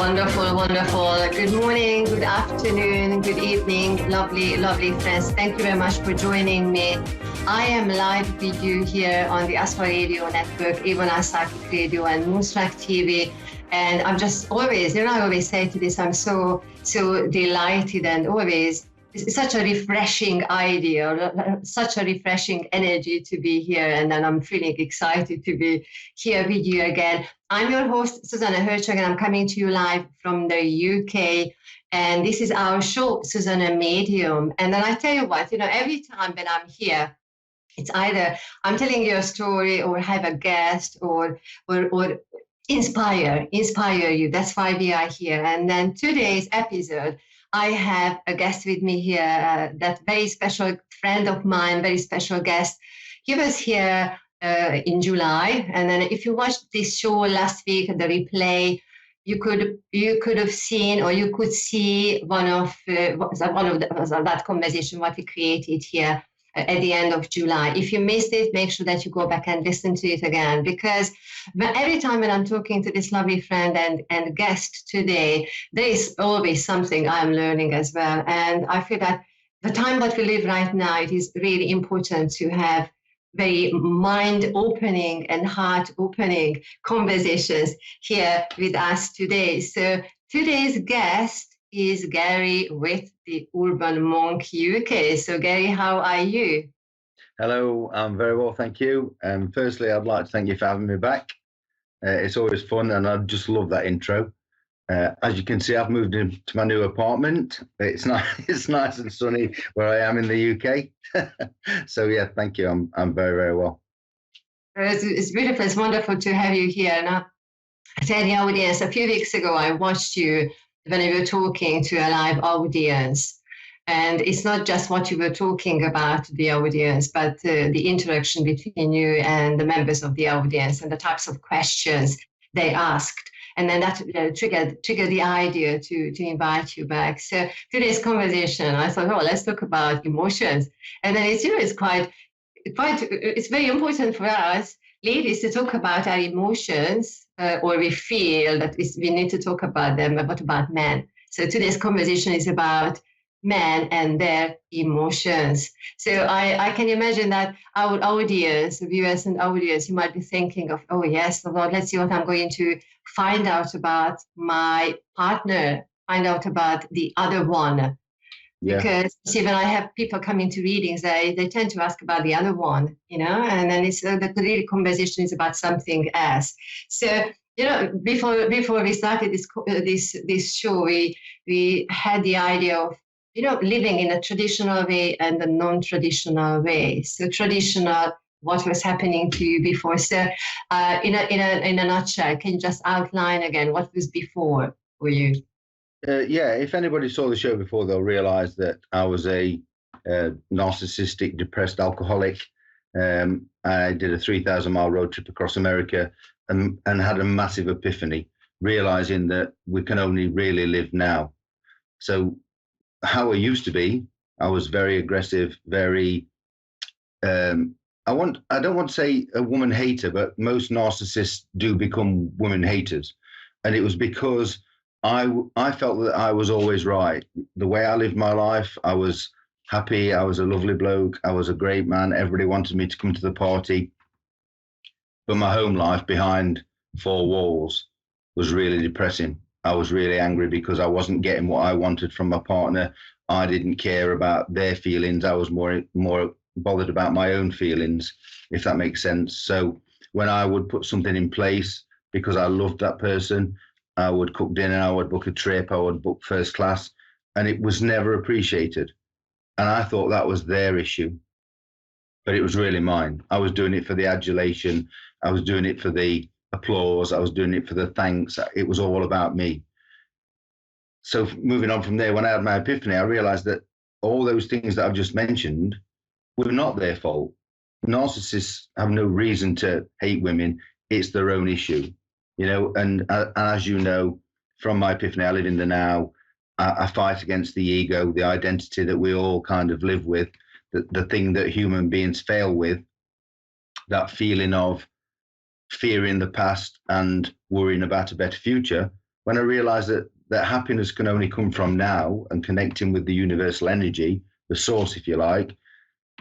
Wonderful, wonderful. Good morning, good afternoon, good evening, lovely, lovely friends. Thank you very much for joining me. I am live with you here on the Aspa Radio Network, Ivana Psychic Radio and Moonstruck TV. And I'm just always, I always say to this, I'm so delighted and always, it's such a refreshing idea, such a refreshing energy to be here. And then I'm feeling excited to be here with you again. I'm your host, Zsuzsanna Hörcsög, and I'm coming to you live from the UK. And this is our show, Zsuzsanna Medium. And then I tell you what, every time that I'm here, it's either I'm telling you a story or have a guest or inspire you. That's why we are here. And then today's episode, I have a guest with me here, that very special friend of mine, very special guest. He was here in July, and then if you watched this show last week, the replay, you could have seen, or you could see that conversation what we created here at the end of July. If you missed it, make sure that you go back and listen to it again, because every time when I'm talking to this lovely friend and guest today, there is always something I'm learning as well. And I feel that the time that we live right now, it is really important to have very mind-opening and heart-opening conversations here with us today. So today's guest is Gary with the Urban Monk UK. So Gary, how are you? Hello, I'm very well, thank you. Firstly, I'd like to thank you for having me back. It's always fun, and I just love that intro. As you can see, I've moved into my new apartment. It's nice and sunny where I am in the UK. So yeah, thank you. I'm very, very well. It's beautiful. It's wonderful to have you here. Now, I tell the audience, a few weeks ago, I watched you when you were talking to a live audience. And it's not just what you were talking about to the audience, but the interaction between you and the members of the audience and the types of questions they asked. And then that triggered the idea to invite you back. So today's conversation, I thought, let's talk about emotions. And then it's very important for us ladies to talk about our emotions, or we feel that we need to talk about them. But what about men? So today's conversation is about men and their emotions. So I can imagine that our audience, viewers and audience, you might be thinking of, oh yes, well, let's see what I'm going to find out about my partner, find out about the other one. Yeah. Because see, when I have people coming to readings, they tend to ask about the other one, and then it's the real conversation is about something else. So before we started this show, we had the idea of living in a traditional way and a non-traditional way. So traditional, what was happening to you before. So in a nutshell, can you just outline again what was before for you? Yeah, if anybody saw the show before, they'll realize that I was a narcissistic, depressed alcoholic. I did a 3,000-mile road trip across America and had a massive epiphany, realizing that we can only really live now. So how I used to be, I was very aggressive, very, I don't want to say a woman hater, but most narcissists do become women haters. And it was because I felt that I was always right. The way I lived my life, I was happy. I was a lovely bloke. I was a great man. Everybody wanted me to come to the party. But my home life behind four walls was really depressing. I was really angry because I wasn't getting what I wanted from my partner. I didn't care about their feelings. I was more bothered about my own feelings, if that makes sense. So when I would put something in place because I loved that person, I would cook dinner, I would book a trip, I would book first class, and it was never appreciated. And I thought that was their issue, but it was really mine. I was doing it for the adulation. I was doing it for the applause. I was doing it for the thanks. It was all about me. So moving on from there, when I had my epiphany, I realized that all those things that I've just mentioned were not their fault. Narcissists have no reason to hate women. It's their own issue. And as you know, from my epiphany, I live in the now. I fight against the ego, the identity that we all kind of live with, the thing that human beings fail with, that feeling of fearing the past and worrying about a better future. when I realized that happiness can only come from now and connecting with the universal energy, the source, if you like,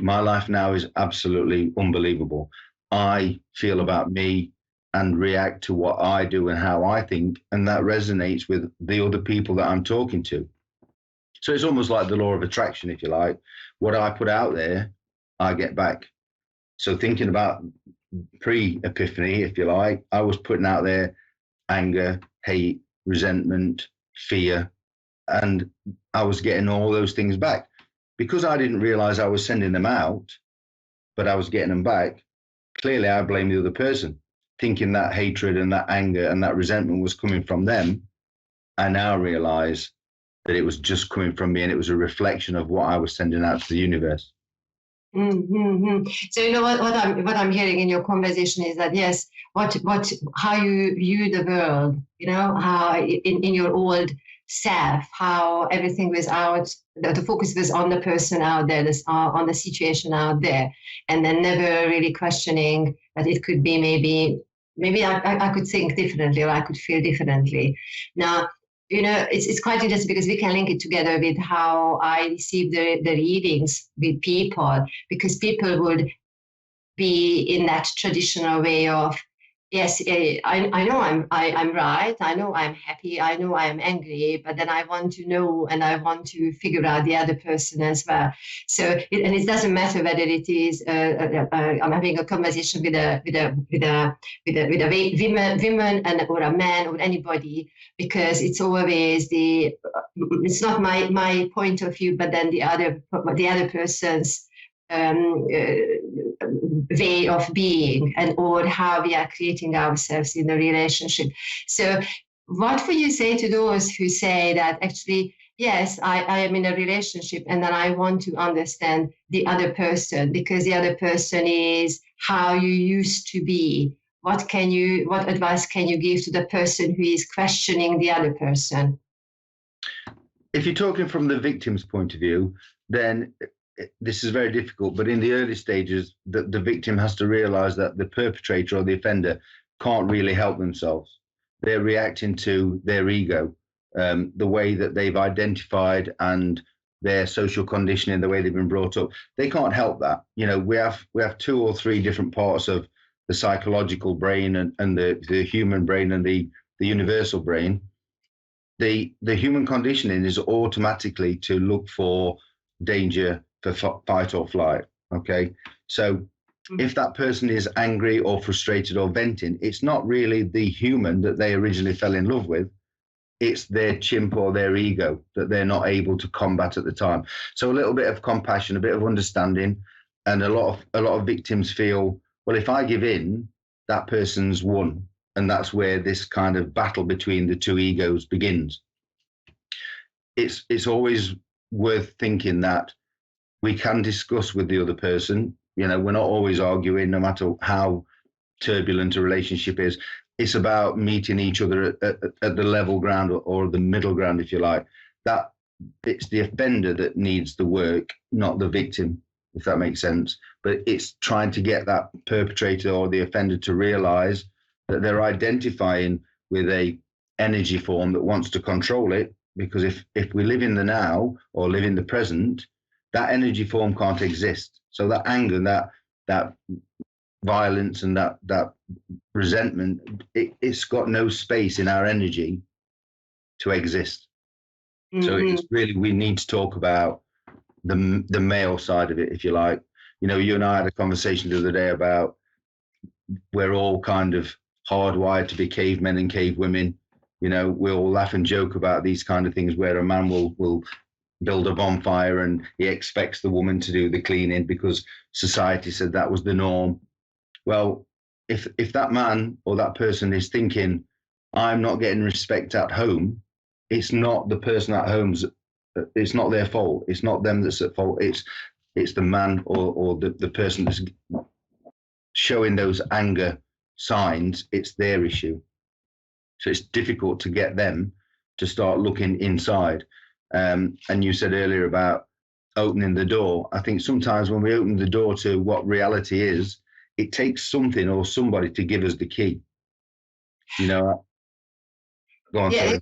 my life now is absolutely unbelievable. I feel about me and react to what I do and how I think, and that resonates with the other people that I'm talking to. So it's almost like the law of attraction, if you like. What I put out there, I get back. So thinking about pre-epiphany, if you like, I was putting out there anger, hate, resentment, fear, and I was getting all those things back. Because I didn't realize I was sending them out, but I was getting them back, clearly I blame the other person, thinking that hatred and that anger and that resentment was coming from them. I now realize that it was just coming from me and it was a reflection of what I was sending out to the universe. Mm-hmm. So you know what I'm hearing in your conversation is that yes, how you view the world, you know, how in your old self, how everything was out, the focus was on the person out there, on the situation out there, and then never really questioning that it could be maybe I could think differently or I could feel differently. Now, you know, it's quite interesting because we can link it together with how I receive the readings with people, because people would be in that traditional way of, yes, I know I'm right, I know I'm happy, I know I'm angry, but then I want to know and I want to figure out the other person as well. So and it doesn't matter whether it is I'm having a conversation with a woman and or a man or anybody, because it's always it's not my point of view, but then the other person's way of being, and or how we are creating ourselves in a relationship. So what would you say to those who say that actually, yes, I am in a relationship and then I want to understand the other person because the other person is how you used to be? What advice can you give to the person who is questioning the other person? If you're talking from the victim's point of view, then this is very difficult, but in the early stages, the victim has to realize that the perpetrator or the offender can't really help themselves. They're reacting to their ego, the way that they've identified and their social conditioning, the way they've been brought up. They can't help that. You know, we have 2 or 3 different parts of the psychological brain and the human brain and the universal brain. The human conditioning is automatically to look for danger, for fight or flight. Okay, so if that person is angry or frustrated or venting, it's not really the human that they originally fell in love with. It's their chimp or their ego that they're not able to combat at the time. So a little bit of compassion, a bit of understanding, and a lot of victims feel, well, if I give in, that person's won, and that's where this kind of battle between the 2 egos begins. It's always worth thinking that we can discuss with the other person. You know, we're not always arguing, no matter how turbulent a relationship is. It's about meeting each other at the level ground or the middle ground, if you like. That it's the offender that needs the work, not the victim, if that makes sense. But it's trying to get that perpetrator or the offender to realize that they're identifying with a energy form that wants to control it. Because if we live in the now or live in the present, that energy form can't exist. So that anger, that violence and that resentment, it's got no space in our energy to exist. Mm-hmm. So it's really, we need to talk about the male side of it, if you like. You know, you and I had a conversation the other day about we're all kind of hardwired to be cavemen and cavewomen. You know, we'll laugh and joke about these kind of things where a man will build a bonfire and he expects the woman to do the cleaning because society said that was the norm. Well, if that man or that person is thinking, I'm not getting respect at home, it's not the person at home's, it's not their fault. It's not them that's at fault. It's the man or the person that's showing those anger signs. It's their issue. So it's difficult to get them to start looking inside. And you said earlier about opening the door. I think sometimes when we open the door to what reality is, it takes something or somebody to give us the key. You know, Go on, Yeah, sorry.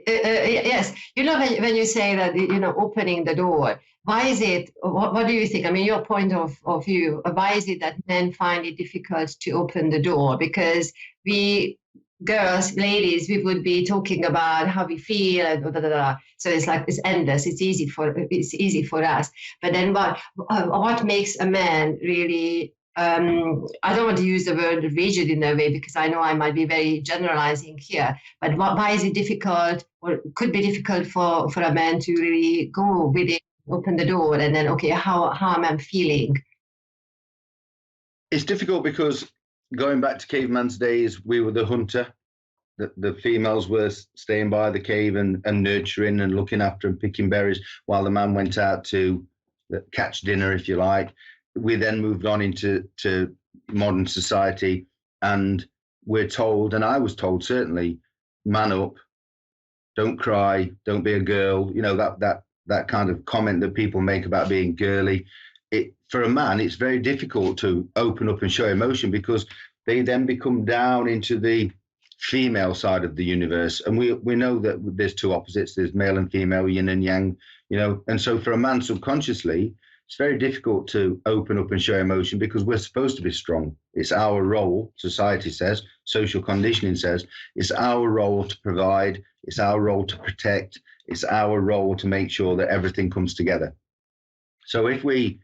yes. When you say that, opening the door, why is it, what do you think? I mean, your point of view, why is it that men find it difficult to open the door? Because we girls, ladies, we would be talking about how we feel and da, da, da, da. So it's like, it's endless. It's easy for us. But then what makes a man really, I don't want to use the word rigid in a way because I know I might be very generalizing here, but why is it difficult or could be difficult for a man to really go with it, open the door, and then, okay, how am I feeling? It's difficult because going back to caveman's days, we were the hunter. The females were staying by the cave and nurturing and looking after and picking berries while the man went out to catch dinner, if you like. We then moved on into modern society, and we're told, and I was told certainly, man up, don't cry, don't be a girl. You know, that kind of comment that people make about being girly. It, for a man, it's very difficult to open up and show emotion because they then become down into the female side of the universe. And we know that there's two opposites, there's male and female, yin and yang, you know. And so for a man, subconsciously, it's very difficult to open up and show emotion because we're supposed to be strong. It's our role, society says, social conditioning says, it's our role to provide, it's our role to protect, it's our role to make sure that everything comes together. So if we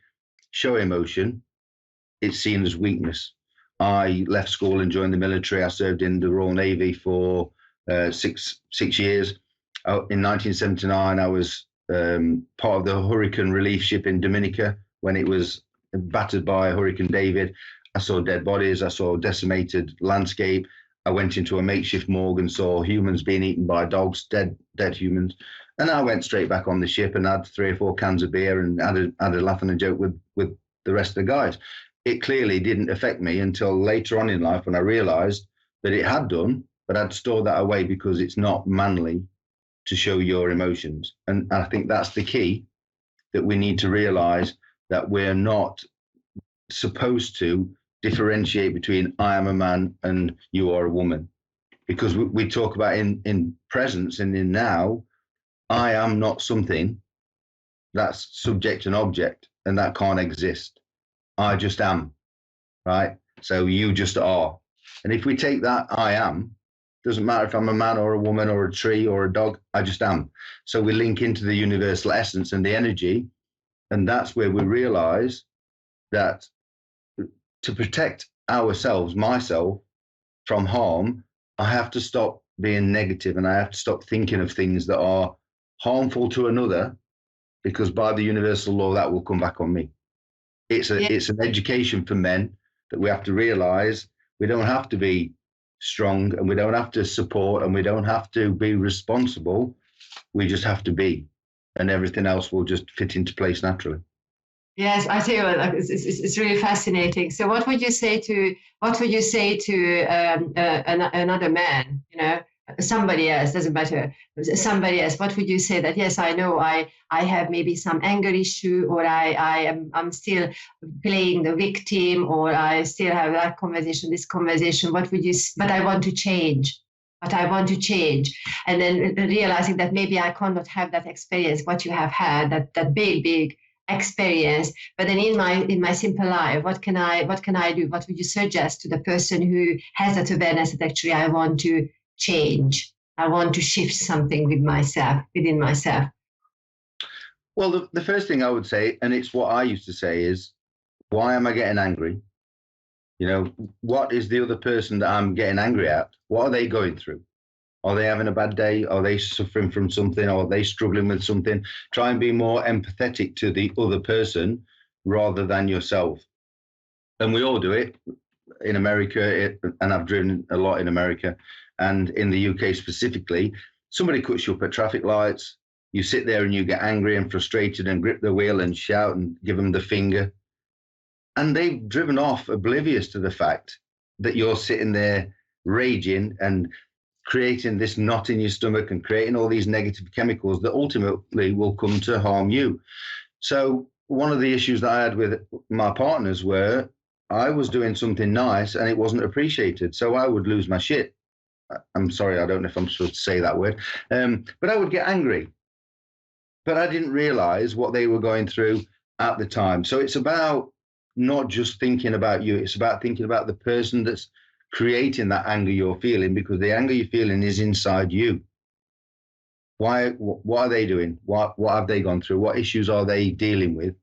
show emotion, it's seen as weakness. I left school and joined the military. I served in the Royal Navy for 6 years. In 1979, I was part of the hurricane relief ship in Dominica when it was battered by Hurricane David. I saw dead bodies. I saw decimated landscape. I went into a makeshift morgue and saw humans being eaten by dogs, dead humans. And I went straight back on the ship and had 3 or 4 cans of beer and had a laugh and a joke with the rest of the guys. It clearly didn't affect me until later on in life when I realized that it had done, but I'd stored that away because it's not manly to show your emotions. And I think that's the key, that we need to realize that we're not supposed to differentiate between I am a man and you are a woman. Because we talk about in presence and in now, I am not something that's subject and object, and that can't exist. I just am, right? So you just are. And if we take that I am, doesn't matter if I'm a man or a woman or a tree or a dog, I just am. So we link into the universal essence and the energy. And that's where we realize that to protect ourselves, myself, from harm, I have to stop being negative and I have to stop thinking of things that are harmful to another, because by the universal law, that will come back on me. It's an education for men that we have to realize we don't have to be strong and we don't have to support and we don't have to be responsible. We just have to be, and everything else will just fit into place naturally. Yes, I tell you what, it's really fascinating. So, what would you say to another man? Somebody else, doesn't matter. Somebody else. What would you say that? Yes, I know I have maybe some anger issue, or I'm still playing the victim, or I still have that conversation, this conversation. What would you? But I want to change. But I want to change, and then realizing that maybe I cannot have that experience. What you have had, that big experience, but then in my simple life, what can I do? What would you suggest to the person who has that awareness that actually I want to change, I want to shift something within myself? Well, the first thing I would say, and it's what I used to say, is why am I getting angry? You know, what is the other person that I'm getting angry at? What are they going through? Are they having a bad day? Are they suffering from something? Are they struggling with something? Try and be more empathetic to the other person rather than yourself. And we all do it in America, and I've driven a lot in America and in the UK specifically. Somebody cuts you up at traffic lights. You sit there and you get angry and frustrated and grip the wheel and shout and give them the finger. And they've driven off oblivious to the fact that you're sitting there raging and creating this knot in your stomach and creating all these negative chemicals that ultimately will come to harm you. So one of the issues that I had with my partners were I was doing something nice and it wasn't appreciated. So I would lose my shit. I'm sorry, I don't know if I'm supposed to say that word, but I would get angry. But I didn't realize what they were going through at the time. So it's about not just thinking about you, it's about thinking about the person that's creating that anger you're feeling, because the anger you're feeling is inside you. What are they doing? What have they gone through? What issues are they dealing with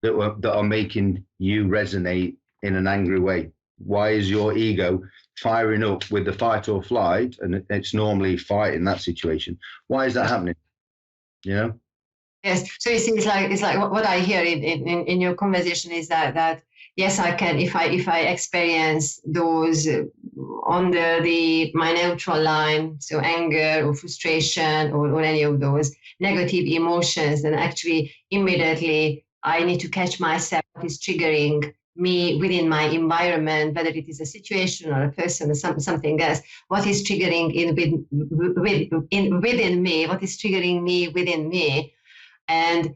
that are making you resonate in an angry way? Why is your ego firing up with the fight or flight? And it's normally fight in that situation. Why is that happening? You know? Yes. So it's like what I hear in your conversation is that yes, I can, if I experience those under my neutral line, so anger or frustration or any of those negative emotions, then actually immediately I need to catch myself what is triggering me within my environment, whether it is a situation or a person or something else. What is triggering within me? What is triggering me within me? And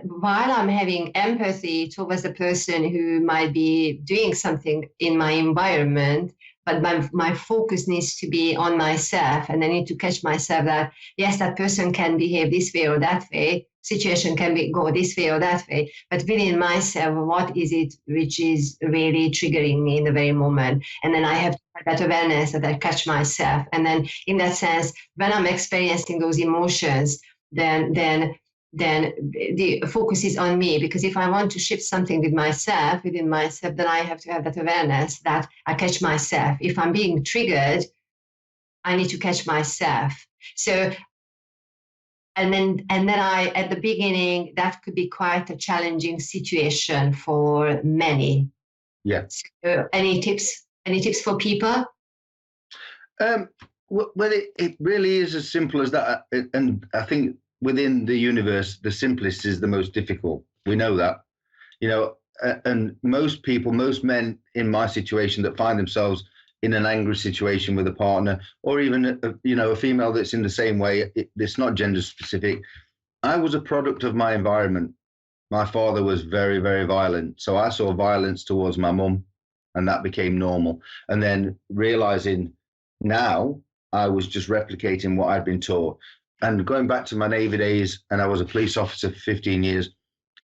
while I'm having empathy towards the person who might be doing something in my environment, but my focus needs to be on myself, and I need to catch myself that, yes, that person can behave this way or that way, situation can go this way or that way, but within myself, what is it which is really triggering me in the very moment? And then I have that awareness that I catch myself. And then in that sense, when I'm experiencing those emotions, then the focus is on me, because if I want to shift something within myself, then I have to have that awareness that I catch myself. If I'm being triggered, I need to catch myself. So, and then I, at the beginning, that could be quite a challenging situation for many. Yeah. So, any tips for people? Well, it really is as simple as that. And I think within the universe, the simplest is the most difficult. We know that, and most people, most men in my situation that find themselves in an angry situation with a partner, or even, a female that's in the same way, it's not gender specific. I was a product of my environment. My father was very, very violent. So I saw violence towards my mum, and that became normal. And then realizing now I was just replicating what I'd been taught. And going back to my Navy days, and I was a police officer for 15 years,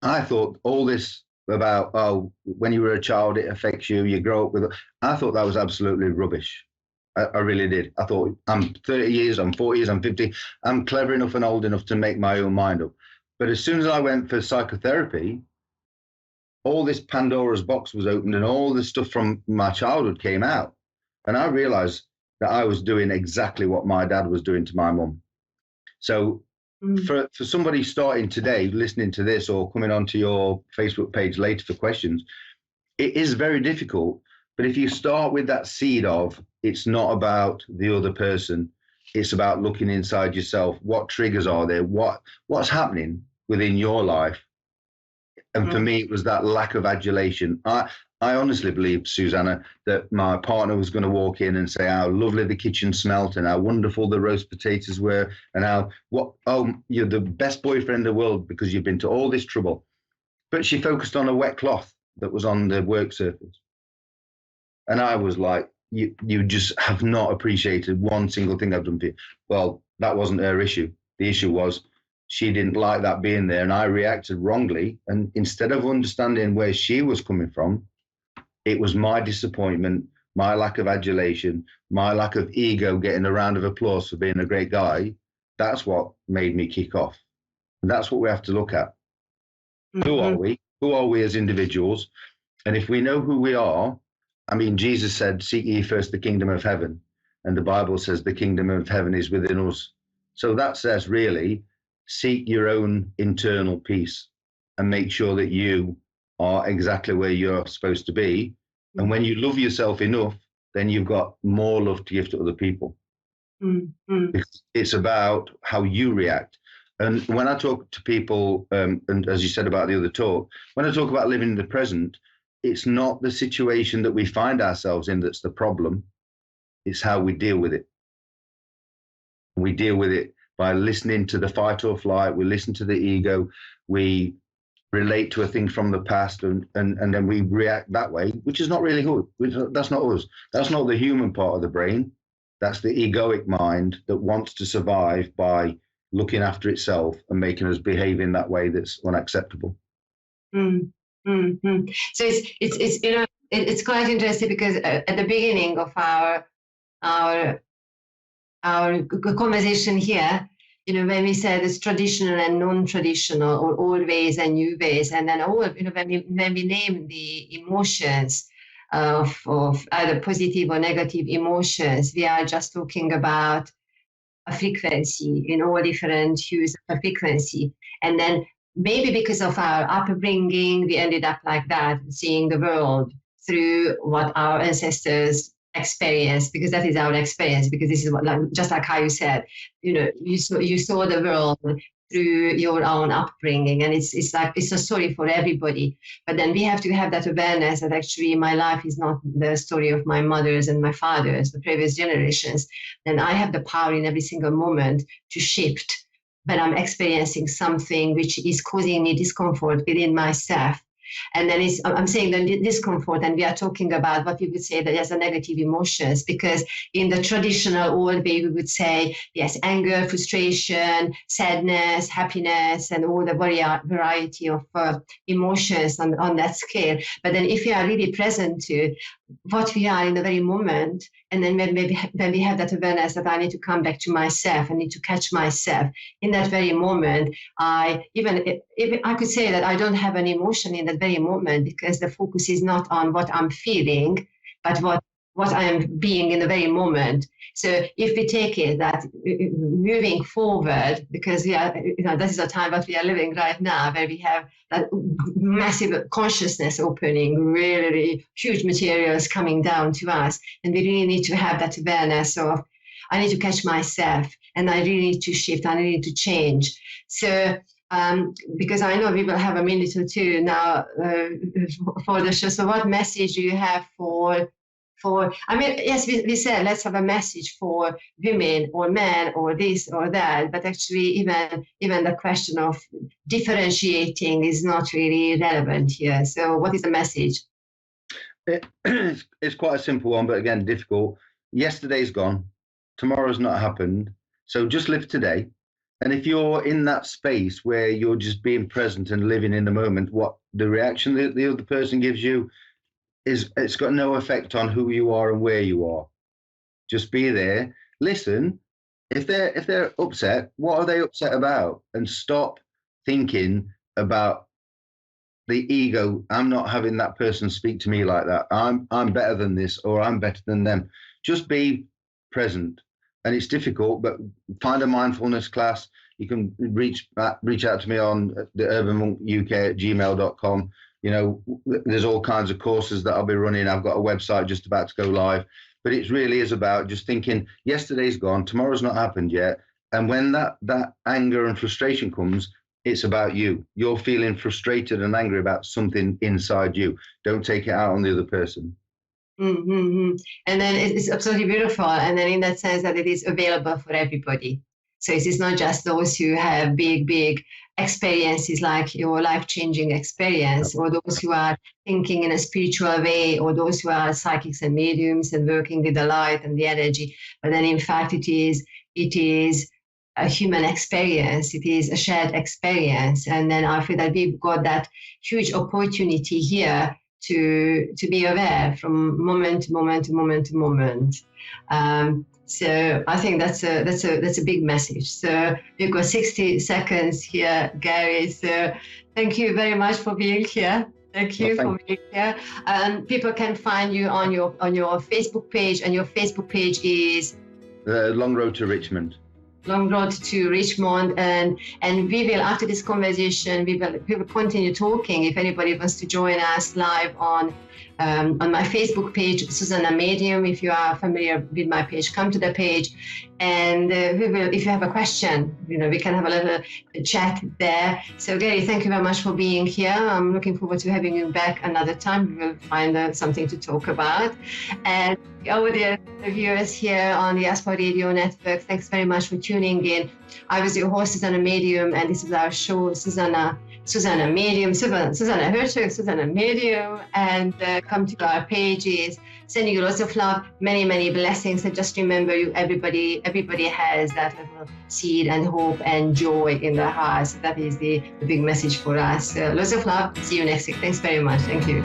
I thought all this about, when you were a child, it affects you, you grow up with it. I thought that was absolutely rubbish. I really did. I thought, I'm 30 years, I'm 40 years, I'm 50. I'm clever enough and old enough to make my own mind up. But as soon as I went for psychotherapy, all this Pandora's box was opened and all the stuff from my childhood came out. And I realized that I was doing exactly what my dad was doing to my mum. So for somebody starting today, listening to this or coming onto your Facebook page later for questions, it is very difficult. But if you start with that seed of, it's not about the other person, it's about looking inside yourself. What triggers are there? What's happening within your life? And for me, it was that lack of adulation. I honestly believe, Zsuzsanna, that my partner was going to walk in and say how lovely the kitchen smelt and how wonderful the roast potatoes were and you're the best boyfriend in the world because you've been to all this trouble. But she focused on a wet cloth that was on the work surface. And I was like, you just have not appreciated one single thing I've done for you. Well, that wasn't her issue. The issue was she didn't like that being there, and I reacted wrongly. And instead of understanding where she was coming from, it was my disappointment, my lack of adulation, my lack of ego getting a round of applause for being a great guy. That's what made me kick off. And that's what we have to look at. Mm-hmm. Who are we? Who are we as individuals? And if we know who we are, I mean, Jesus said, seek ye first the kingdom of heaven. And the Bible says the kingdom of heaven is within us. So that says really, seek your own internal peace and make sure that you are exactly where you're supposed to be. And when you love yourself enough, then you've got more love to give to other people. Mm-hmm. It's about how you react. And when I talk to people, and as you said about the other talk, when I talk about living in the present, it's not the situation that we find ourselves in that's the problem. It's how we deal with it. We deal with it by listening to the fight or flight. We listen to the ego. We relate to a thing from the past, and then we react that way, which is not really who. That's not us. That's not the human part of the brain. That's the egoic mind that wants to survive by looking after itself and making us behave in that way that's unacceptable. Mm, So it's it's quite interesting because at the beginning of our conversation here, when we said it's traditional and non-traditional, or old ways and new ways, and then when we name the emotions of either positive or negative emotions, we are just talking about a frequency in all different hues of a frequency. And then maybe because of our upbringing, we ended up like that, seeing the world through what our ancestors experienced, because that is our experience, because this is what, just like how you said, you saw the world through your own upbringing, and it's a story for everybody. But then we have to have that awareness that actually my life is not the story of my mothers and my fathers, the previous generations. Then I have the power in every single moment to shift when I'm experiencing something which is causing me discomfort within myself. And then I'm saying the discomfort, and we are talking about what we would say that as a negative emotions, because in the traditional old way, we would say, yes, anger, frustration, sadness, happiness, and all the variety of emotions on that scale. But then if we are really present to what we are in the very moment, and then maybe when we have that awareness that I need to come back to myself, I need to catch myself in that very moment. Even I could say that I don't have an emotion in that very moment, because the focus is not on what I'm feeling, but what I am being in the very moment. So if we take it that moving forward, because we are, this is a time that we are living right now, where we have that massive consciousness opening, really huge materials coming down to us, and we really need to have that awareness of, I need to catch myself, and I really need to shift, I need to change. So because I know we will have a minute or two now for the show. So what message do you have for yes, we said let's have a message for women or men or this or that, but actually even the question of differentiating is not really relevant here. So what is the message? It's quite a simple one, but again, difficult. Yesterday's gone. Tomorrow's not happened. So just live today. And if you're in that space where you're just being present and living in the moment, what the reaction that the other person gives you it's got no effect on who you are and where you are. Just be there, listen. If they're upset, what are they upset about? And stop thinking about the ego. I'm not having that person speak to me like that. I'm better than this, or I'm better than them. Just be present. And it's difficult, but find a mindfulness class. You can reach out to me on the urbanmonkuk@gmail.com. There's all kinds of courses that I'll be running. I've got a website just about to go live, but it really is about just thinking yesterday's gone, tomorrow's not happened yet. And when that anger and frustration comes, it's about you. You're feeling frustrated and angry about something inside you. Don't take it out on the other person. Mm-hmm. And then it's absolutely beautiful. And then in that sense that it is available for everybody. So it is not just those who have big experiences like your life-changing experience, or those who are thinking in a spiritual way, or those who are psychics and mediums and working with the light and the energy. But then in fact, it is a human experience. It is a shared experience. And then I feel that we've got that huge opportunity here to be aware from moment to moment to moment to moment. So I think that's a big message. So we've got 60 seconds here, Gary. So thank you very much for being here. Thank you for being here. People can find you on your Facebook page, and your Facebook page is Long Road to Richmond. Long Road to Richmond, and we will, after this conversation, we will continue talking. If anybody wants to join us live on my Facebook page, Zsuzsanna Medium. If you are familiar with my page, come to the page, and we will. If you have a question, we can have a little chat there. So Gary, thank you very much for being here. I'm looking forward to having you back another time. We will find something to talk about. And audience, the viewers here on the Aspa Radio Network, thanks very much for tuning in. I was your host, Zsuzsanna Medium, and this is our show, Zsuzsanna Medium, Zsuzsanna Hörcsög, Zsuzsanna Medium, and come to our pages, Sending you lots of love, many, many blessings. And just remember, everybody has that little seed and hope and joy in their hearts. That is the big message for us. Lots of love. See you next week. Thanks very much. Thank you.